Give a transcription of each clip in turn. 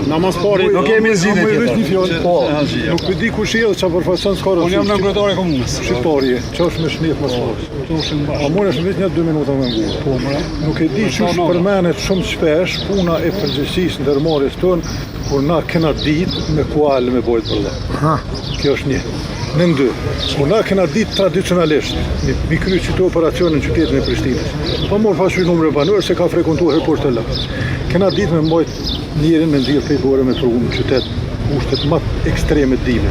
Namaz pari. Nuk kemi zgjidhje tjetër. Po. Nuk e di kush je çfarë përfaqëson s'ka. Unë jam në kryetari e komunës. Shqiptarje, çosh më shmit mos mos. A mundesh vetëm 2 minuta më ngurt. Po, nuk e di çush përmenet shumë shpesh puna e përgjegjësisë ndërmarrjes tonë kur na kena ditë me kual me bojt për dhe. Kjo është një. Në dy, kur na kena ditë tradicionalisht, mi kry qëto operacione në qytetin e Prishtinës. Pa morë pasur numre banor se ka frekuentuar herë të lëkë. Kena ditë me mbojt njerin me ndjerë pej bore me rrugën në qytet, ushtet më ekstreme dime.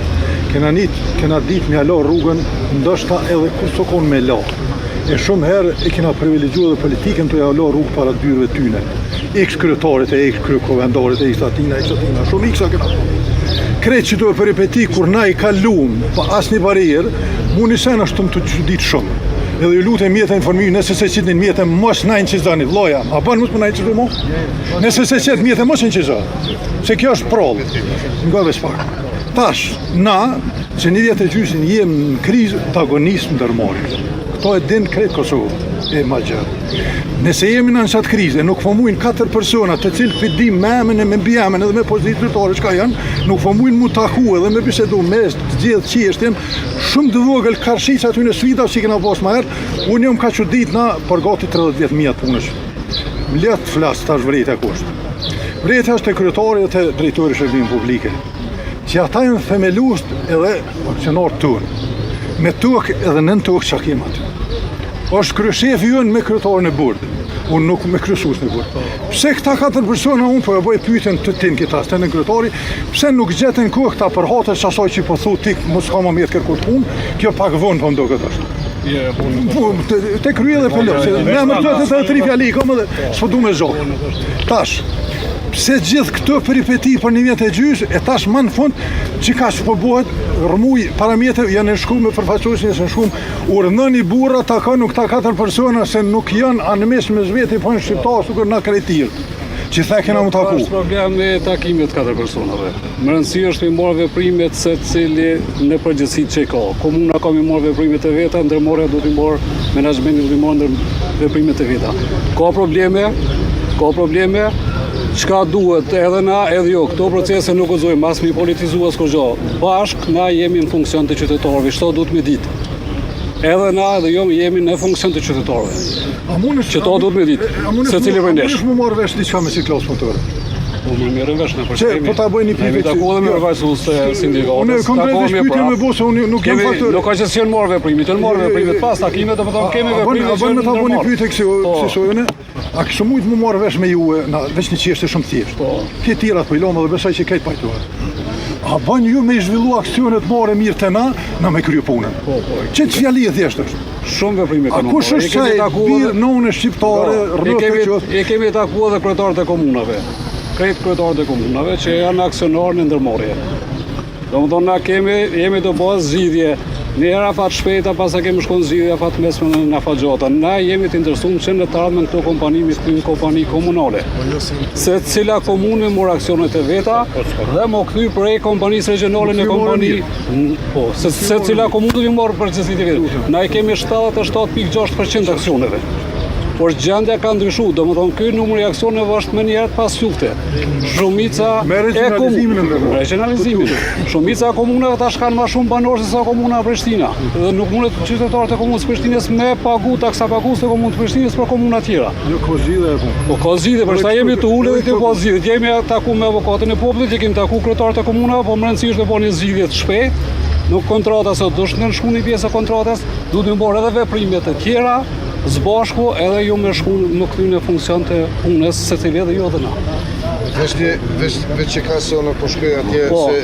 Kena ditë me alo rrugën, ndoshta edhe kur sokon me la. E shumë herë e kena privilegjuar dhe politikën të alo rrugë para dyrëve tyne. Eks-kryetarit e eks-kryekovendarit e eks-atina, shumë iksa kena. Kretë që do e përrepeti kur na i kalum pa asë një barierë, mu një sen është të ditë shumë. Edhe ju lutem mjetë e informimi, nëse se qitë një mjetë e mos najnë qizani, loja, a banë mos më najnë qizani mo? Nëse se qitë mjetë e mos në qizani, se kjo është prollë, nga vespak. Tash, na, që një vjetë e gjysin, jem në krizë të agonismë ndërmori. Këto e din kretë Kosovë, e ma gjërë. Nëse jemi në qatë krizë, nuk fëmujnë 4 persona të cilë pëdim me emën e me mbiemën edhe me pozitë drytare që ka janë, nuk fëmujnë mu taku edhe me bisedu me të gjithë qjeshtjen, shumë të vogël karshic aty në sfida që i kena pas ma herë, unë jom ka që ditë na për gati 30 vjetë mijat punësh. Më letë flasë tash vrejtja kështë. Vrejtja është e kryetari dhe të drejtori shërbim publike, që ata janë themelust edhe aksionar tënë, me tokë edhe nën tokë që kemë aty. Është kryeshefi jënë me kryetarin e bordë, unë nuk me kryesues në bordë. Pse këta 4 persona unë po e bëj pyetjen të tim këta, të në kryetari, pse nuk gjetën kohë këta për hatës asaj që po thu ti mos ka më mirë kërkut punë, kjo pak vonë po ndo këtë është. Te krye dhe pëllë, me më të të 3 fjali i kom edhe s'po du me zhokë. Tash, pse gjithë këto peripeti për një vjetë e gjysë, e tash më në fund që ka që përbohet rëmuj paramjetë janë në shku me përfaqësuesin se në shku urdhënoni burra ta kanë këta 4 persona se nuk janë animes me zveti po në shqiptarë sukur na kretirë që the kena më taku. Është problem me takimet 4 personave. Më rëndësi është me marrë veprimet se cili në përgjithësi që ka. Komuna ka me marrë veprimet e veta, ndërmarrja do t'i marrë, menaxhmenti do t'i marrë veprimet e veta. Ka probleme, çka duhet edhe na edhe jo, këto procese nuk gëzojmë, as mi politizua s'ko gjo. Bashk na jemi në funksion të qytetarëve, çto duhet me ditë. Edhe na edhe jo jemi në funksion të qytetarëve. Qëto duhet me ditë, se cili për nesh. A mundesh më marrë vesh diçka me si klasë motore? Po më mirë vesh në përshkrimi. Po ta bëj një pyetje. Kemi takuar me përfaqësues të sindikatës. Unë konkretisht pyetje me bosë, unë nuk jam faktor. Nuk ka që s'janë marrë veprimet, janë marrë veprimet pas takimit, domethënë kemi veprimet. A bën me ta bëj një pyetje si sojone? A kështu mujt më marrë vesh me ju, na veç një çështje shumë thjeshtë. Po. Ti tjera të pëjloma dhe besoj që këtë pajtuar. A bën ju me zhvillu aksionet marrë mirë të na me krye punën. Po. Që të fjali e thjeshtë është? Shumë veprime të A kush është qaj birë nëune shqiptare, rrëtë të qëtë? E kemi takuar dhe kryetarët e komunave. Krejt kryetarët e komunave që janë aksionar në ndërmarrje. Domethënë na jemi të bëjë zgjidhje. Në era fat shpejta pas sa kemi shkuar zgjidhja fat mesme në afat gjata. Na jemi të interesuar që në të ardhmen këto kompani me këto kompani komunale. Se cila komunë mor aksionet e veta dhe më kthy prej kompanisë regionale në kompani. Po, se cila komunë do të marrë përgjegjësitë e vet. Na i kemi 77.6% aksioneve. Por gjendja ka ndryshuar, domethënë ky numri i aksioneve është më njëherë pas lufte. Shumica e regionalizimin. Shumica e komunave tash kanë më shumë banorë se sa komuna e Prishtina. Dhe nuk mundet qytetarët e komunës së Prishtinës me pagu taksa pagues të komunës së Prishtinës për komuna tjera. Jo ka zgjidhje apo? Po ka zgjidhje, për shkak jemi të ulë dhe të po zgjidhje. Jemi taku me avokatin e popullit, kemi taku kryetarët e komunave, po më rëndësishme të bëni zgjidhje të shpejtë. Nuk kontrata sot do të shkon një pjesë e kontratës, duhet të bërë edhe veprime të tjera. Zbashku edhe ju me shku në këty në funksion të punës se cili edhe jo dhe na. Veç që ka se në po shkoj atje se